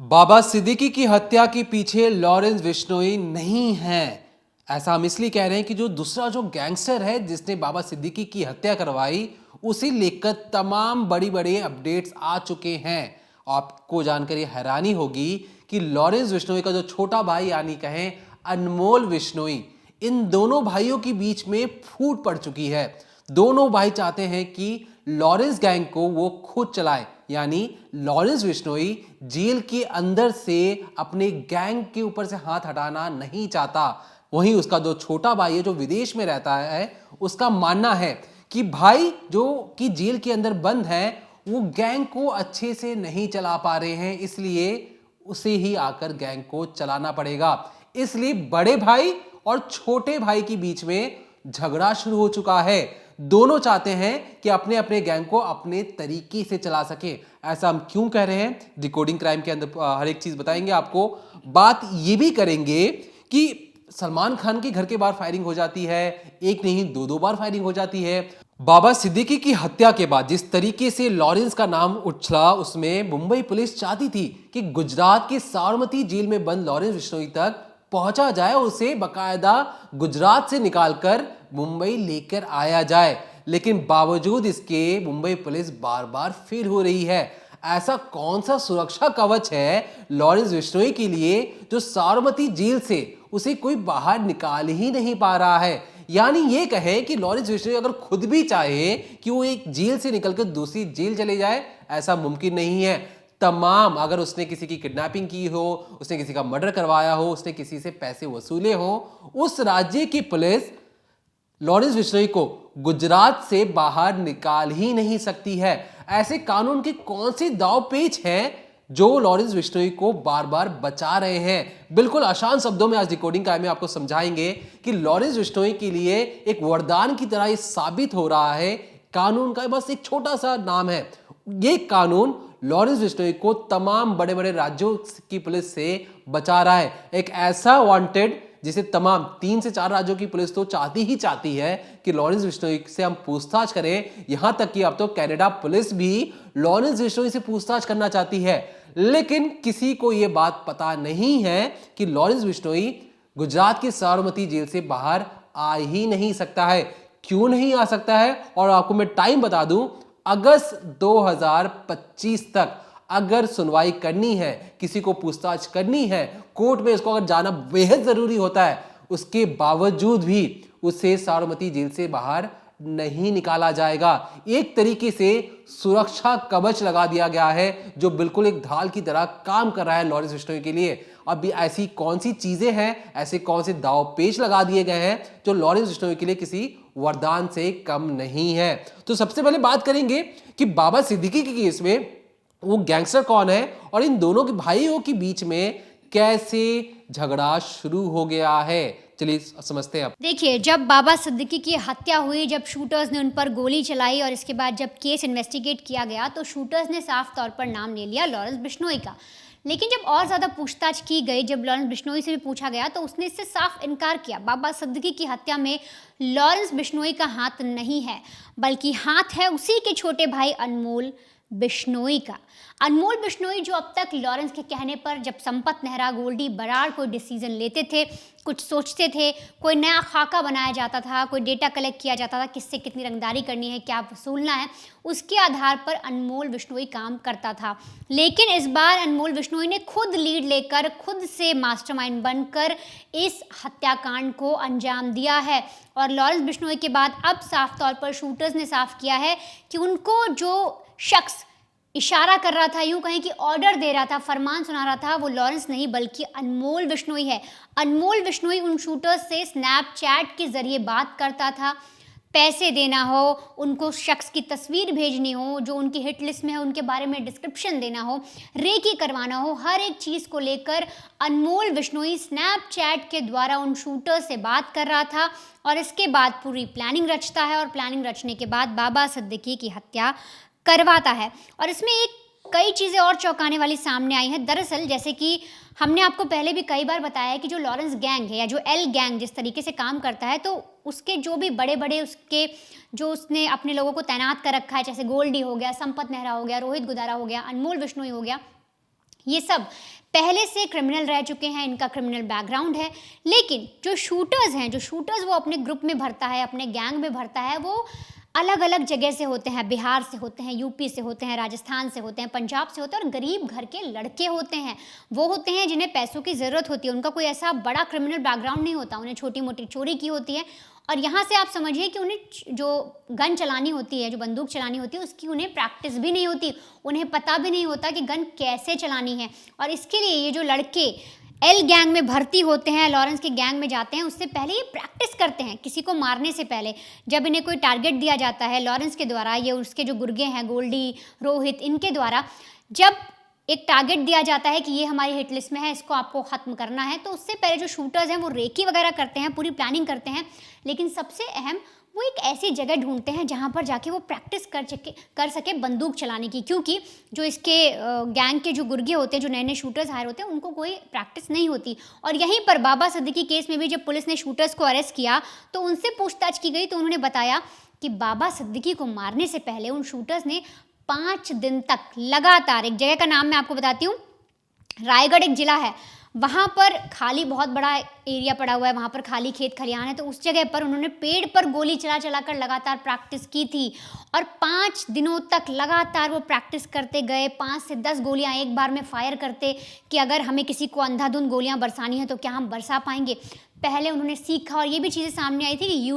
बाबा सिद्दीकी की हत्या के पीछे लॉरेंस बिश्नोई नहीं है। ऐसा हम इसलिए कह रहे हैं कि जो दूसरा गैंगस्टर है जिसने बाबा सिद्दीकी की हत्या करवाई, उसे लेकर तमाम बड़ी बड़ी अपडेट्स आ चुके हैं। आपको जानकर ये हैरानी होगी कि लॉरेंस बिश्नोई का जो छोटा भाई यानी कहें अनमोल बिश्नोई, इन दोनों भाइयों के बीच में फूट पड़ चुकी है। दोनों भाई चाहते हैं कि लॉरेंस गैंग को वो खुद चलाए, यानी लॉरेंस बिश्नोई जेल के अंदर से अपने गैंग के ऊपर से हाथ हटाना नहीं चाहता। वहीं उसका जो छोटा भाई है जो विदेश में रहता है, उसका मानना है कि भाई जो कि जेल के अंदर बंद है वो गैंग को अच्छे से नहीं चला पा रहे हैं, इसलिए उसे ही आकर गैंग को चलाना पड़ेगा। इसलिए बड़े भाई और छोटे भाई के बीच में झगड़ा शुरू हो चुका है। दोनों चाहते हैं कि अपने अपने गैंग को अपने तरीके से चला सके। ऐसा हम क्यों कह रहे हैं, डिकोडिंग क्राइम के अंदर हर एक चीज बताएंगे आपको। बात ये भी करेंगे कि सलमान खान के घर के बाहर फायरिंग हो जाती है, एक नहीं दो बार फायरिंग हो जाती है। बाबा सिद्दीकी की हत्या के बाद जिस तरीके से लॉरेंस का नाम उछला, उसमें मुंबई पुलिस चाहती थी कि गुजरात के साबरमती जेल में बंद लॉरेंस बिश्नोई तक पहुंचा जाए और उसे बकायदा गुजरात से निकालकर मुंबई लेकर आया जाए। लेकिन बावजूद इसके मुंबई पुलिस बार बार फेल हो रही है। ऐसा कौन सा सुरक्षा कवच है लॉरेंस बिश्नोई के लिए जो साबरमती जेल से उसे कोई बाहर निकाल ही नहीं पा रहा है। यानी ये कहे कि लॉरेंस बिश्नोई अगर खुद भी चाहे कि वो एक जेल से निकलकर दूसरी जेल चले जाए, ऐसा मुमकिन नहीं है। तमाम, अगर उसने किसी की किडनैपिंग की हो, उसने किसी का मर्डर करवाया हो, उसने किसी से पैसे वसूले हो, उस राज्य की पुलिस लॉरेंस बिश्नोई को गुजरात से बाहर निकाल ही नहीं सकती है। ऐसे कानून के कौन से दाव पेच हैं जो लॉरेंस बिश्नोई को बार बार बचा रहे हैं? बिल्कुल आसान शब्दों में आज डिकोडिंग क्राइम में आपको समझाएंगे कि लॉरेंस बिश्नोई के लिए एक वरदान की तरह ये साबित हो रहा है। कानून का बस एक छोटा सा नाम है। ये कानून लॉरेंस बिश्नोई को तमाम बड़े बड़े राज्यों की पुलिस से बचा रहा है। एक ऐसा वांटेड जिसे तमाम 3 से 4 राज्यों की पुलिस तो चाहती ही चाहती है कि लॉरेंस बिश्नोई से हम पूछताछ करें। यहां तक कि अब तो कनाडा पुलिस भी लॉरेंस बिश्नोई से पूछताछ करना चाहती है। लेकिन किसी को यह बात पता नहीं है कि लॉरेंस बिश्नोई गुजरात की साबरमती जेल से बाहर आ ही नहीं सकता है। क्यों नहीं आ सकता है? और आपको मैं टाइम बता दूं, अगस्त 2025 तक अगर सुनवाई करनी है, किसी को पूछताछ करनी है, कोर्ट में इसको अगर जाना बेहद जरूरी होता है, उसके बावजूद भी उसे साबरमती जेल से बाहर नहीं निकाला जाएगा। एक तरीके से सुरक्षा कवच लगा दिया गया है जो बिल्कुल एक ढाल की तरह काम कर रहा है लॉरेंस बिश्नोई के लिए। अब ऐसी कौन सी चीजें हैं, ऐसे कौन से दाव पेच लगा दिए गए हैं जो लॉरेंस बिश्नोई के लिए किसी वरदान से कम नहीं है? तो सबसे पहले बात करेंगे कि बाबा सिद्दीकी के केस में वो गैंगस्टर कौन है और इन दोनों के भाइयों के बीच में कैसे झगड़ा शुरू हो गया है। चलिए समझते हैं। देखिए, जब बाबा सिद्दीकी की हत्या हुई, जब शूटर्स ने उन पर गोली चलाई और इसके बाद जब केस इन्वेस्टिगेट किया गया तो शूटर्स ने साफ तौर पर नाम ले लिया लॉरेंस बिश्नोई का। लेकिन जब और ज़्यादा पूछताछ की गई, जब लॉरेंस बिश्नोई से भी पूछा गया तो उसने इससे साफ इनकार किया। बाबा सिद्दीकी की हत्या में लॉरेंस बिश्नोई का हाथ नहीं है, बल्कि हाथ है उसी के छोटे भाई अनमोल बिश्नोई का। अनमोल बिश्नोई जो अब तक लॉरेंस के कहने पर जब संपत नेहरा, गोल्डी बराड़ कोई डिसीजन लेते थे, कुछ सोचते थे, कोई नया खाका बनाया जाता था, कोई डेटा कलेक्ट किया जाता था, किससे कितनी रंगदारी करनी है, क्या वसूलना है, उसके आधार पर अनमोल बिश्नोई काम करता था। लेकिन इस बार अनमोल बिश्नोई ने खुद लीड लेकर, खुद से मास्टरमाइंड बनकर इस हत्याकांड को अंजाम दिया है। और लॉरेंस बिश्नोई के बाद अब साफ तौर पर शूटर्स ने साफ किया है कि उनको जो शख्स इशारा कर रहा था, यूं कहें कि ऑर्डर दे रहा था, फरमान सुना रहा था, वो लॉरेंस नहीं बल्कि अनमोल बिश्नोई है। अनमोल बिश्नोई उन शूटर्स से स्नैपचैट के जरिए बात करता था। पैसे देना हो, उनको शख्स की तस्वीर भेजनी हो, जो उनकी हिट लिस्ट में है उनके बारे में डिस्क्रिप्शन देना हो, रेकी करवाना हो, हर एक चीज़ को लेकर अनमोल बिश्नोई स्नैपचैट के द्वारा उन शूटर्स से बात कर रहा था। और इसके बाद पूरी प्लानिंग रचता है और प्लानिंग रचने के बाद बाबा सिद्दीकी की हत्या करवाता है। और इसमें कई चीज़ें और चौंकाने वाली सामने आई हैं। दरअसल जैसे कि हमने आपको पहले भी कई बार बताया है कि जो लॉरेंस गैंग है या जो एल गैंग जिस तरीके से काम करता है, तो उसके जो भी बड़े बड़े उसके जो उसने अपने लोगों को तैनात कर रखा है, जैसे गोल्डी हो गया, संपत नेहरा हो गया, रोहित गुदारा हो गया, अनमोल बिश्नोई हो गया, ये सब पहले से क्रिमिनल रह चुके हैं, इनका क्रिमिनल बैकग्राउंड है। लेकिन जो शूटर्स वो अपने ग्रुप में भरता है, अपने गैंग में भरता है, वो अलग अलग जगह से होते हैं। बिहार से होते हैं, यूपी से होते हैं, राजस्थान से होते हैं, पंजाब से होते हैं, और गरीब घर के लड़के होते हैं। वो होते हैं जिन्हें पैसों की ज़रूरत होती है, उनका कोई ऐसा बड़ा क्रिमिनल बैकग्राउंड नहीं होता, उन्हें छोटी मोटी चोरी की होती है। और यहाँ से आप समझिए कि उन्हें जो गन चलानी होती है, जो बंदूक चलानी होती है, उसकी उन्हें प्रैक्टिस भी नहीं होती, उन्हें पता भी नहीं होता कि गन कैसे चलानी है। और इसके लिए ये जो लड़के एल गैंग में भर्ती होते हैं, लॉरेंस के गैंग में जाते हैं, उससे पहले ये प्रैक्टिस करते हैं किसी को मारने से पहले। जब इन्हें कोई टारगेट दिया जाता है लॉरेंस के द्वारा, ये उसके जो गुर्गे हैं गोल्डी, रोहित, इनके द्वारा, जब एक टारगेट दिया जाता है कि ये हमारी हिट लिस्ट में है, इसको आपको ख़त्म करना है, तो उससे पहले जो शूटर्स हैं वो रेकी वगैरह करते हैं, पूरी प्लानिंग करते हैं। लेकिन सबसे अहम, वो एक ऐसी जगह ढूंढते हैं जहाँ पर जाके वो प्रैक्टिस कर सके बंदूक चलाने की, क्योंकि जो इसके गैंग के जो गुर्गे होते हैं, जो नए नए शूटर्स हायर होते हैं, उनको कोई प्रैक्टिस नहीं होती। और यहीं पर बाबा सिद्दीकी केस में भी जब पुलिस ने शूटर्स को अरेस्ट किया तो उनसे पूछताछ की गई, तो उन्होंने बताया कि बाबा सिद्दीकी को मारने से पहले उन शूटर्स ने 5 दिन तक लगातार, एक जगह का नाम मैं आपको बताती हूँ, रायगढ़ एक जिला है, वहाँ पर खाली बहुत बड़ा एरिया पड़ा हुआ है, वहाँ पर खाली खेत खलिहान है, तो उस जगह पर उन्होंने पेड़ पर गोली चला चला कर लगातार प्रैक्टिस की थी। और 5 दिनों तक लगातार वो प्रैक्टिस करते गए, 5 से 10 गोलियाँ एक बार में फायर करते कि अगर हमें किसी को अंधाधुंध गोलियाँ बरसानी है तो क्या हम बरसा पाएंगे। पहले उन्होंने सीखा, और ये भी चीज़ें सामने आई थी कि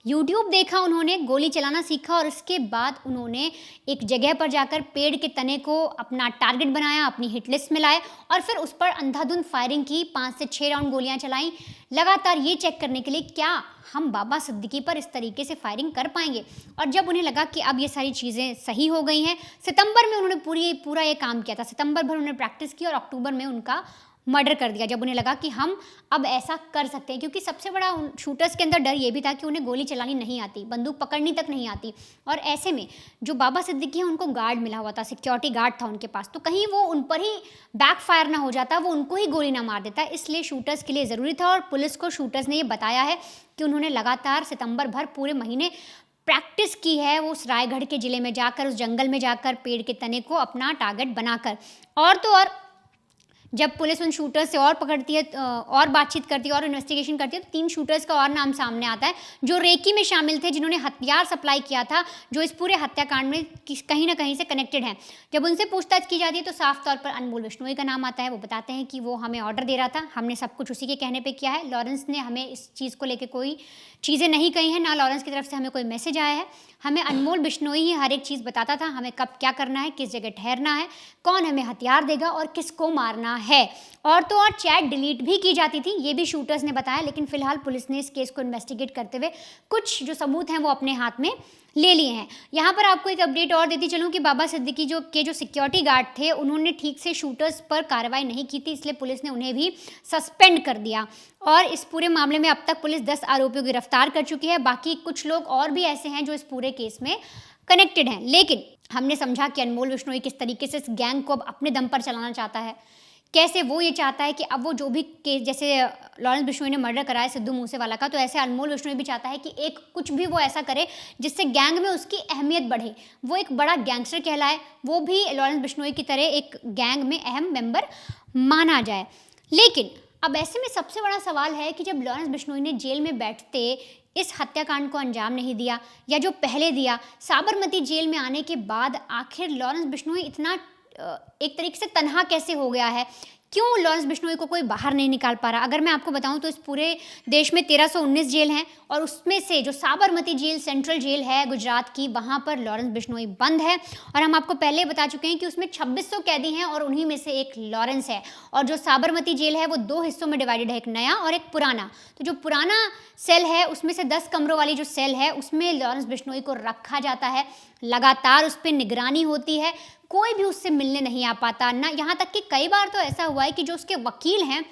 यूट्यूब देखा, उन्होंने गोली चलाना सीखा, और इसके बाद उन्होंने एक जगह पर जाकर पेड़ के तने को अपना टारगेट बनाया, अपनी हिट लिस्ट में लाए, और फिर उस पर अंधाधुंध फायरिंग की, 5 से 6 राउंड गोलियां चलाई, लगातार ये चेक करने के लिए क्या हम बाबा सिद्दीकी पर इस तरीके से फायरिंग कर पाएंगे। और जब उन्हें लगा कि अब ये सारी चीज़ें सही हो गई हैं, सितंबर में उन्होंने पूरा ये काम किया था, सितंबर भर उन्होंने प्रैक्टिस की और अक्टूबर में उनका मर्डर कर दिया, जब उन्हें लगा कि हम अब ऐसा कर सकते हैं। क्योंकि सबसे बड़ा शूटर्स के अंदर डर ये भी था कि उन्हें गोली चलानी नहीं आती, बंदूक पकड़नी तक नहीं आती, और ऐसे में जो बाबा सिद्दीकी है उनको गार्ड मिला हुआ था, सिक्योरिटी गार्ड था उनके पास, तो कहीं वो उन पर ही बैकफायर ना हो जाता, वो उनको ही गोली ना मार देता, इसलिए शूटर्स के लिए ज़रूरी था। और पुलिस को शूटर्स ने ये बताया है कि उन्होंने लगातार सितंबर भर पूरे महीने प्रैक्टिस की है, वो उस रायगढ़ के ज़िले में जाकर, उस जंगल में जाकर, पेड़ के तने को अपना टारगेट बनाकर। और तो और जब पुलिस उन शूटर्स से और पकड़ती है और बातचीत करती है और इन्वेस्टिगेशन करती है, तो 3 शूटर्स का और नाम सामने आता है जो रेकी में शामिल थे, जिन्होंने हथियार सप्लाई किया था, जो इस पूरे हत्याकांड में कहीं ना कहीं से कनेक्टेड हैं। जब उनसे पूछताछ की जाती है तो साफ तौर पर अनमोल बिश्नोई का नाम आता है। वो बताते हैं कि वो हमें ऑर्डर दे रहा था, हमने सब कुछ उसी के कहने पर किया है, लॉरेंस ने हमें इस चीज़ को लेकर कोई चीज़ें नहीं कही हैं, ना लॉरेंस की तरफ से हमें कोई मैसेज आया है, हमें अनमोल बिश्नोई ही हर एक चीज़ बताता था, हमें कब क्या करना है, किस जगह ठहरना है, कौन हमें हथियार देगा और किसको मारना है। और तो और चैट डिलीट भी की जाती थी, ये भी शूटर्स ने बताया। लेकिन फिलहाल पुलिस ने इस केस को इन्वेस्टिगेट करते हुए कुछ जो सबूत हैं वो अपने हाथ में ले लिए हैं। यहाँ पर आपको एक अपडेट और देती चलूँ कि बाबा सिद्दीकी जो सिक्योरिटी गार्ड थे, उन्होंने ठीक से शूटर्स पर कार्रवाई नहीं की थी, इसलिए पुलिस ने उन्हें भी सस्पेंड कर दिया। और इस पूरे मामले में अब तक पुलिस 10 आरोपियों को गिरफ्तार कर चुकी है। बाकी कुछ लोग और भी ऐसे हैं जो इस पूरे केस में कनेक्टेड हैं। लेकिन हमने समझा कि अनमोल बिश्नोई किस तरीके से इस गैंग को अब अपने दम पर चलाना चाहता है, कैसे वो ये चाहता है कि अब वो जो भी केस, जैसे लॉरेंस बिश्नोई ने मर्डर कराया सिद्धू मूसेवाला का, तो ऐसे अनमोल बिश्नोई भी चाहता है कि एक कुछ भी वो ऐसा करे जिससे गैंग में उसकी अहमियत बढ़े, वो एक बड़ा गैंगस्टर कहलाए, वो भी लॉरेंस बिश्नोई की तरह एक गैंग में अहम मेंबर माना जाए। लेकिन अब ऐसे में सबसे बड़ा सवाल है कि जब लॉरेंस बिश्नोई ने जेल में बैठते इस हत्याकांड को अंजाम नहीं दिया, या जो पहले दिया, साबरमती जेल में आने के बाद आखिर लॉरेंस बिश्नोई इतना एक तरीके से तन्हा कैसे हो गया है, क्यों लॉरेंस बिश्नोई को कोई बाहर नहीं निकाल पा रहा। अगर मैं आपको बताऊं तो इस पूरे देश में 1319 जेल हैं, और उसमें से जो साबरमती जेल सेंट्रल जेल है गुजरात की, वहां पर लॉरेंस बिश्नोई बंद है। और हम आपको पहले बता चुके हैं कि उसमें 2600 कैदी हैं और उन्हीं में से एक लॉरेंस है। और जो साबरमती जेल है वो 2 हिस्सों में डिवाइडेड है, एक नया और एक पुराना। तो जो पुराना सेल है उसमें से 10 कमरों वाली जो सेल है उसमें लॉरेंस बिश्नोई को रखा जाता है, लगातार उस पर निगरानी होती है, कोई भी उससे मिलने नहीं आ पाता ना। यहाँ तक कि कई बार तो ऐसा हुआ है कि जो उसके वकील हैं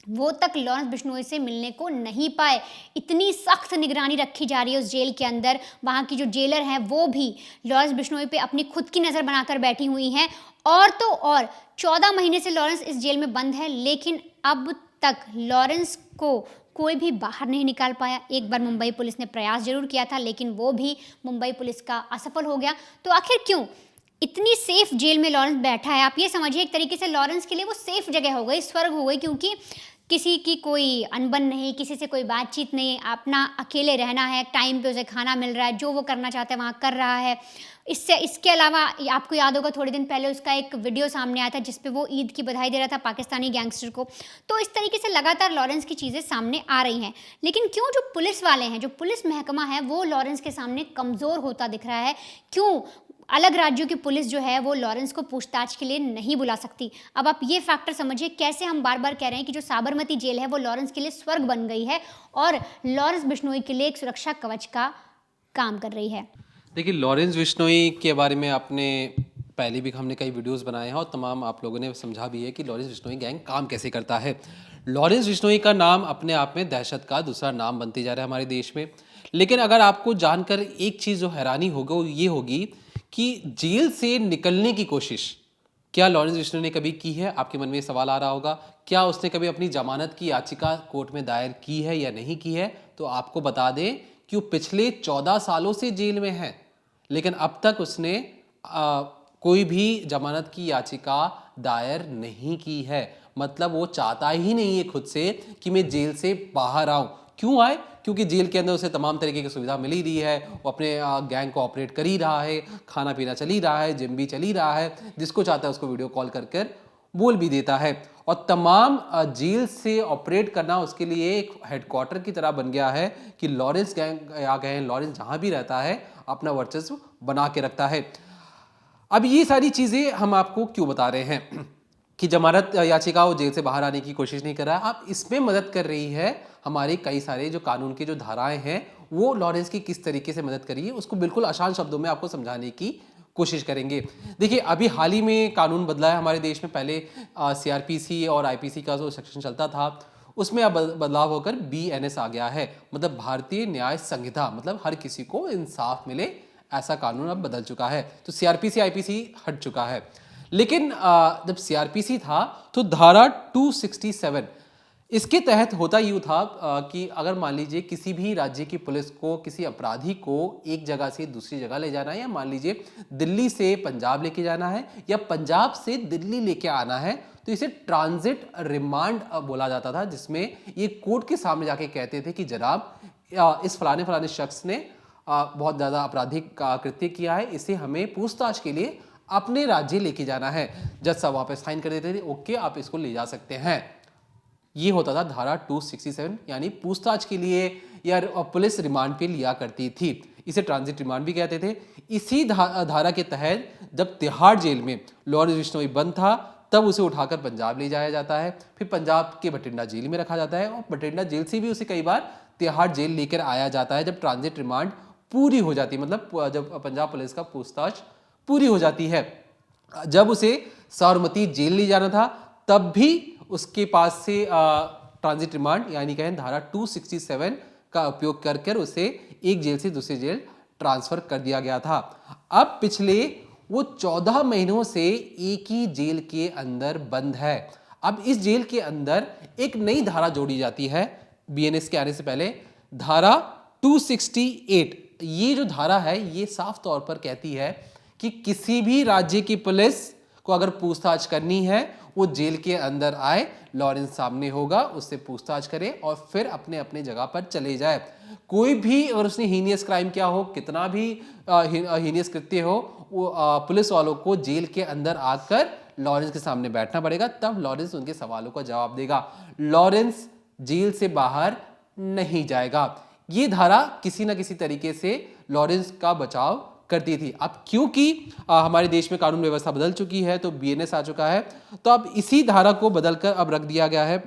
वो तक लॉरेंस बिश्नोई से मिलने को नहीं पाए, इतनी सख्त निगरानी रखी जा रही है उस जेल के अंदर। वहाँ की जो जेलर हैं वो भी लॉरेंस बिश्नोई पे अपनी खुद की नज़र बनाकर बैठी हुई हैं। और तो और 14 महीने से लॉरेंस इस जेल में बंद है, लेकिन अब तक लॉरेंस को कोई भी बाहर नहीं निकाल पाया। एक बार मुंबई पुलिस ने प्रयास जरूर किया था, लेकिन वो भी मुंबई पुलिस का असफल हो गया। तो आखिर क्यों? इतनी सेफ जेल में लॉरेंस बैठा है, आप ये समझिए एक तरीके से लॉरेंस के लिए वो सेफ जगह हो गई, स्वर्ग हो गई, क्योंकि किसी की कोई अनबन नहीं, किसी से कोई बातचीत नहीं, अपना अकेले रहना है, टाइम पे उसे खाना मिल रहा है, जो वो करना चाहता है वहाँ कर रहा है। इसके अलावा आपको याद होगा थोड़े दिन पहले उसका एक वीडियो सामने आया था जिस पे वो ईद की बधाई दे रहा था पाकिस्तानी गैंगस्टर को। तो इस तरीके से लगातार लॉरेंस की चीज़ें सामने आ रही हैं। लेकिन क्यों जो पुलिस वाले हैं, जो पुलिस महकमा है, वो लॉरेंस के सामने कमज़ोर होता दिख रहा है? क्यों अलग राज्यों की पुलिस जो है वो लॉरेंस को पूछताछ के लिए नहीं बुला सकती? अब आप ये फैक्टर समझिए, कैसे हम बार बार कह रहे हैं कि जो साबरमती जेल है वो लॉरेंस के लिए स्वर्ग बन गई है और लॉरेंस बिश्नोई के लिए एक सुरक्षा कवच का काम कर रही है। देखिए, लॉरेंस बिश्नोई के बारे में आपने पहले भी हमने कई वीडियोस बनाए हैं और तमाम आप लोगों ने समझा भी है कि लॉरेंस बिश्नोई गैंग काम कैसे करता है। लॉरेंस बिश्नोई का नाम अपने आप में दहशत का दूसरा नाम बनते जा रहा है हमारे देश में। लेकिन अगर आपको जानकर एक चीज़ जो हैरानी होगी वो ये होगी कि जेल से निकलने की कोशिश क्या लॉरेंस बिश्नोई ने कभी की है? आपके मन में ये सवाल आ रहा होगा। क्या उसने कभी अपनी जमानत की याचिका कोर्ट में दायर की है या नहीं की है? तो आपको बता दें कि वो पिछले 14 सालों से जेल में है, लेकिन अब तक उसने कोई भी जमानत की याचिका दायर नहीं की है। मतलब वो चाहता ही नहीं है खुद से कि मैं जेल से बाहर आऊं। क्यों आए? क्योंकि जेल के अंदर उसे तमाम तरीके की सुविधा मिल ही रही है, वो अपने गैंग को ऑपरेट कर ही रहा है, खाना पीना चल ही रहा है, जिम भी चल ही रहा है, जिसको चाहता है उसको वीडियो कॉल कर कर बोल भी देता है। और तमाम जेल से ऑपरेट करना उसके लिए एक हेडक्वार्टर की तरह बन गया है कि लॉरेंस गैंग आ गए, लॉरेंस जहाँ भी रहता है अपना वर्चस्व बना के रखता है। अब ये सारी चीज़ें हम आपको क्यों बता रहे हैं कि जमानत याचिका वो जेल से बाहर आने की कोशिश नहीं कर रहा है। अब इसमें मदद कर रही है हमारे कई सारे जो कानून के जो धाराएं हैं, वो लॉरेंस की किस तरीके से मदद करिए उसको बिल्कुल आसान शब्दों में आपको समझाने की कोशिश करेंगे। देखिए, अभी हाल ही में कानून बदला है हमारे देश में। पहले CRPC और IPC का जो सेक्शन चलता था उसमें अब बदलाव होकर BNS आ गया है, मतलब भारतीय न्याय संहिता, मतलब हर किसी को इंसाफ मिले, ऐसा कानून अब बदल चुका है। तो CRPC IPC हट चुका है। लेकिन जब CRPC था तो धारा 267 इसके तहत होता यूँ था कि अगर मान लीजिए किसी भी राज्य की पुलिस को किसी अपराधी को एक जगह से दूसरी जगह ले जाना है, या मान लीजिए दिल्ली से पंजाब लेके जाना है या पंजाब से दिल्ली लेके आना है, तो इसे ट्रांजिट रिमांड बोला जाता था, जिसमें ये कोर्ट के सामने जाके कहते थे कि जनाब इस फलाने फलाने शख्स ने बहुत ज़्यादा आपराधिक कृत्य किया है, इसे हमें पूछताछ के लिए अपने राज्य लेके जाना है। जज साहब वहाँ पे साइन कर देते थे, ओके आप इसको ले जा सकते हैं। ये होता था धारा 267, यानी पूछताछ के लिए या पुलिस रिमांड पे लिया करती थी। इसे ट्रांजिट रिमांड भी कहते थे। इसी धारा के तहत जब तिहाड़ जेल में लॉरेंस बिश्नोई बंद था, तब उसे उठाकर पंजाब ले जाया जाता है, फिर पंजाब के बठिंडा जेल में रखा जाता है और बठिंडा जेल से भी उसे कई बार तिहाड़ जेल लेकर आया जाता है जब ट्रांजिट रिमांड पूरी हो जाती है, मतलब जब पंजाब पुलिस का पूछताछ पूरी हो जाती है। जब उसे साबरमती जेल ले जाना था तब भी उसके पास से ट्रांजिट रिमांड यानी कहें धारा 267 का उपयोग कर कर उसे एक जेल से दूसरी जेल ट्रांसफर कर दिया गया था। अब पिछले वो 14 महीनों से एक ही जेल के अंदर बंद है। अब इस जेल के अंदर एक नई धारा जोड़ी जाती है BNS के आने से पहले, धारा 268। ये जो धारा है ये साफ तौर पर कहती है कि किसी भी राज्य की पुलिस को अगर पूछताछ करनी है वो जेल के अंदर आए, लॉरेंस सामने होगा, उससे पूछताछ करे और फिर अपने अपने जगह पर चले जाए। कोई भी अगर उसने हीनियस क्राइम किया हो, कितना भी हीनियस कृत्य हो, वो पुलिस वालों को जेल के अंदर आकर लॉरेंस के सामने बैठना पड़ेगा, तब लॉरेंस उनके सवालों का जवाब देगा। लॉरेंस जेल से बाहर नहीं जाएगा। ये धारा किसी ना किसी तरीके से लॉरेंस का बचाव करती थी। अब क्योंकि हमारे देश में कानून व्यवस्था बदल चुकी है तो BNS आ चुका है, तो अब इसी धारा को बदलकर अब रख दिया गया है।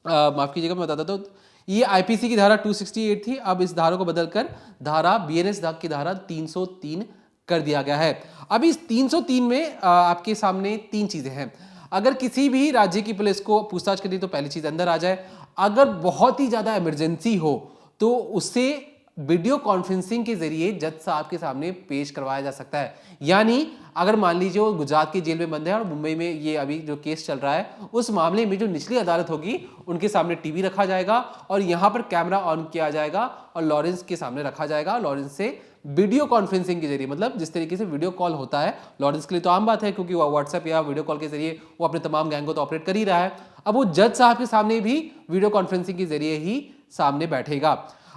माफ कीजिएगा मैं बताता तो ये IPC की धारा 268 थी, अब इस धारा को बदलकर धारा BNS की धारा 303 कर दिया गया है। अब इस 303 में आपके सामने तीन चीजें हैं। अगर किसी भी राज्य की पुलिस को पूछताछ करनी तो पहली चीज अंदर आ जाए। अगर बहुत ही ज्यादा इमरजेंसी हो तो उससे वीडियो कॉन्फ्रेंसिंग के जरिए जज साहब के सामने पेश करवाया जा सकता है। यानी अगर मान लीजिए वो गुजरात की जेल में बंद है और मुंबई में ये अभी जो केस चल रहा है, उस मामले में जो निचली अदालत होगी उनके सामने टीवी रखा जाएगा और यहाँ पर कैमरा ऑन किया जाएगा और लॉरेंस के सामने रखा जाएगा, लॉरेंस से वीडियो कॉन्फ्रेंसिंग के जरिए, मतलब जिस तरीके से वीडियो कॉल होता है, लॉरेंस के लिए तो आम बात है क्योंकि वो व्हाट्सएप या वीडियो कॉल के जरिए वो अपने तमाम गैंग को तो ऑपरेट कर ही रहा है। अब वो जज साहब के सामने भी वीडियो कॉन्फ्रेंसिंग के जरिए ही सामने बैठेगा।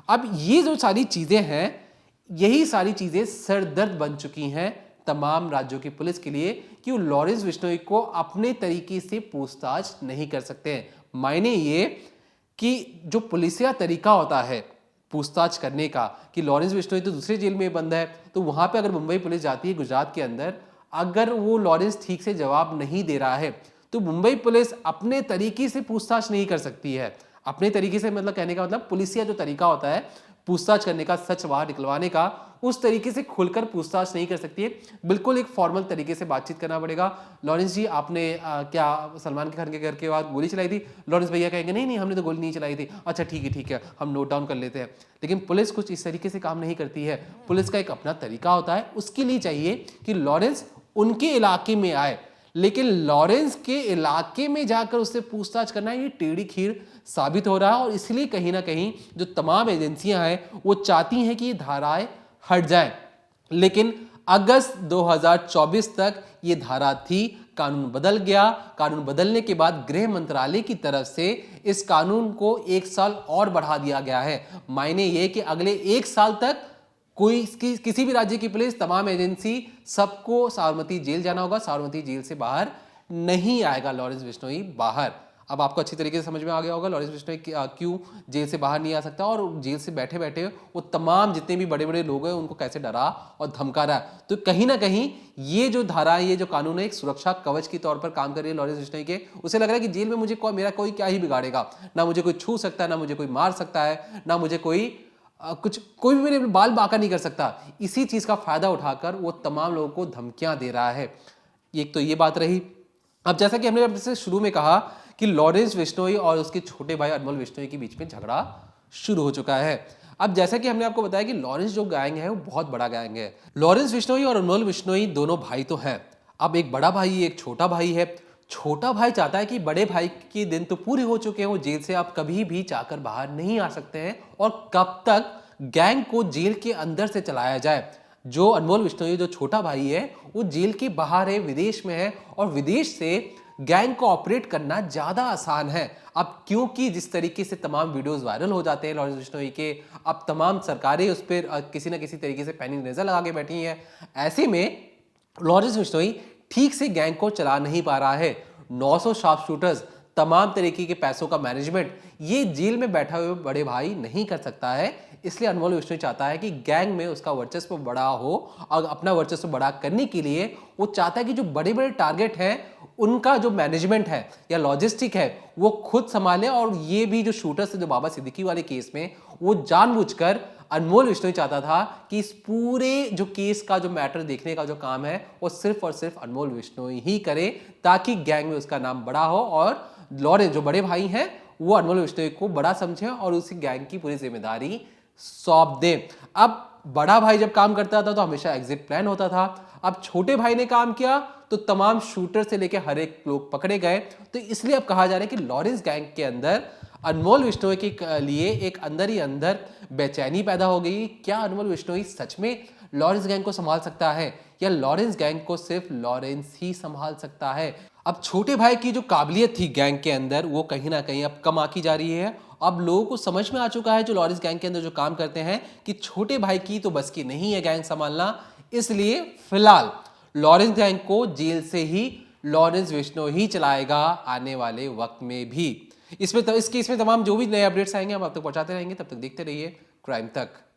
अब ये जो सारी चीजें हैं, यही सारी चीजें सरदर्द बन चुकी हैं तमाम राज्यों की पुलिस के लिए कि वो लॉरेंस बिश्नोई को अपने तरीके से पूछताछ नहीं कर सकते हैं। मायने ये कि जो पुलिसिया तरीका होता है पूछताछ करने का, कि लॉरेंस बिश्नोई तो दूसरे जेल में बंद है, तो वहां पे अगर मुंबई पुलिस जाती है गुजरात के अंदर, अगर वो लॉरेंस ठीक से जवाब नहीं दे रहा है तो मुंबई पुलिस अपने तरीके से पूछताछ नहीं कर सकती है। अपने तरीके से मतलब कहने का मतलब पुलिसिया जो तरीका होता है पूछताछ करने का, सच बाहर निकलवाने का, उस तरीके से खुलकर पूछताछ नहीं कर सकती है। बिल्कुल एक फॉर्मल तरीके से बातचीत करना पड़ेगा। लॉरेंस जी आपने क्या सलमान खान के घर के बाद गोली चलाई थी? लॉरेंस भैया कहेंगे नहीं नहीं हमने तो गोली नहीं चलाई थी। अच्छा ठीक है हम नोट डाउन कर लेते हैं। लेकिन पुलिस कुछ इस तरीके से काम नहीं करती है। पुलिस का एक अपना तरीका होता है। उसके लिए चाहिए कि लॉरेंस उनके इलाके में आए, लेकिन लॉरेंस के इलाके में जाकर उससे पूछताछ करना ये टेढ़ी खीर साबित हो रहा है। और इसलिए कहीं ना कहीं जो तमाम एजेंसियां हैं वो चाहती हैं कि ये धाराएं हट जाएं, लेकिन अगस्त 2024 तक ये धारा थी। कानून बदल गया। कानून बदलने के बाद गृह मंत्रालय की तरफ से इस कानून को 1 साल और बढ़ा दिया गया है। मायने ये कि अगले 1 साल तक किसी भी राज्य की पुलिस, तमाम एजेंसी, सबको साबरमती जेल जाना होगा। साबरमती जेल से बाहर नहीं आएगा लॉरेंस बिश्नोई बाहर। अब आपको अच्छी तरीके से समझ में आ गया होगा लॉरेंस बिश्नोई क्यों जेल से बाहर नहीं आ सकता और जेल से बैठे बैठे वो तमाम जितने भी बड़े बड़े लोग हैं उनको कैसे डरा और धमका रहा है। तो कहीं ना कहीं ये जो धारा है, ये जो कानून है, एक सुरक्षा कवच के तौर पर काम कर रही है लॉरेंस बिश्नोई के। उसे लग रहा है कि जेल में मुझे मेरा कोई क्या ही बिगाड़ेगा, ना मुझे कोई छू सकता है, ना मुझे कोई मार सकता है, ना मुझे कोई कोई भी मेरे बाल बांका नहीं कर सकता। इसी चीज का फायदा उठाकर वो तमाम लोगों को धमकियां दे रहा है। एक तो ये बात रही। अब जैसा कि हमने आपसे शुरू में कहा कि लॉरेंस बिश्नोई और उसके छोटे भाई अनमोल बिश्नोई के बीच में झगड़ा शुरू हो चुका है। अब जैसा कि हमने आपको बताया कि लॉरेंस जो गैंग है वो बहुत बड़ा गैंग है। लॉरेंस बिश्नोई और अनमोल बिश्नोई दोनों भाई तो हैं। अब एक बड़ा भाई एक छोटा भाई है। छोटा भाई चाहता है कि बड़े भाई के दिन तो पूरे हो चुके हैं, वो जेल से आप कभी भी जाकर बाहर नहीं आ सकते हैं, और कब तक गैंग को जेल के अंदर से चलाया जाए। जो अनमोल बिश्नोई जो छोटा भाई है वो जेल के बाहर है, विदेश में है, और विदेश से गैंग को ऑपरेट करना ज्यादा आसान है। अब क्योंकि जिस तरीके से तमाम वीडियोस वायरल हो जाते हैं लॉरेंस बिश्नोई के, अब तमाम सरकारें उस पर किसी ना किसी तरीके से पैनी नजर लगा के बैठी हैं। ऐसे में लॉरेंस बिश्नोई ठीक से गैंग को चला नहीं पा रहा है। 900 शार्प शूटर्स, तमाम तरीके के पैसों का मैनेजमेंट ये जेल में बैठा हुए बड़े भाई नहीं कर सकता है। इसलिए अनमोल बिश्नोई चाहता है कि गैंग में उसका वर्चस्व बड़ा हो, और अपना वर्चस्व बड़ा करने के लिए वो चाहता है कि जो बड़े बड़े टारगेट हैं उनका जो मैनेजमेंट है या लॉजिस्टिक है वो खुद संभाले। और ये भी जो शूटर्स थे जो बाबा सिद्दीकी वाले केस में, वो जानबूझकर अनमोल बिश्नोई चाहता था कि इस पूरे जो केस का जो मैटर देखने का जो काम है वो सिर्फ और सिर्फ अनमोल बिश्नोई ही करे, ताकि गैंग में उसका नाम बड़ा हो और लॉरेंस जो बड़े भाई हैं वो अनमोल बिश्नोई को बड़ा समझे और उसी गैंग की पूरी जिम्मेदारी सौंप दे। अब बड़ा भाई जब काम करता था तो हमेशा एग्जिट प्लान होता था। अब छोटे भाई ने काम किया तो तमाम शूटर से लेकर हर एक लोग पकड़े गए। तो इसलिए अब कहा जा रहा है कि लॉरेंस गैंग के अंदर अनमोल बिश्नोई के लिए एक अंदर ही अंदर बेचैनी पैदा हो गई। क्या अनमोल बिश्नोई सच में लॉरेंस गैंग को संभाल सकता है, या लॉरेंस गैंग को सिर्फ लॉरेंस ही संभाल सकता है? अब छोटे भाई की जो काबिलियत थी गैंग के अंदर वो कहीं ना कहीं अब कम आकी जा रही है। अब लोगों को समझ में आ चुका है जो लॉरेंस गैंग के अंदर जो काम करते हैं कि छोटे भाई की तो बस की नहीं है गैंग संभालना। इसलिए फिलहाल लॉरेंस गैंग को जेल से ही लॉरेंस बिश्नोई ही चलाएगा आने वाले वक्त में भी। इसमें तमाम जो भी नए अपडेट्स आएंगे हम आप तक पहुंचाते रहेंगे। तब तक देखते रहिए क्राइम तक।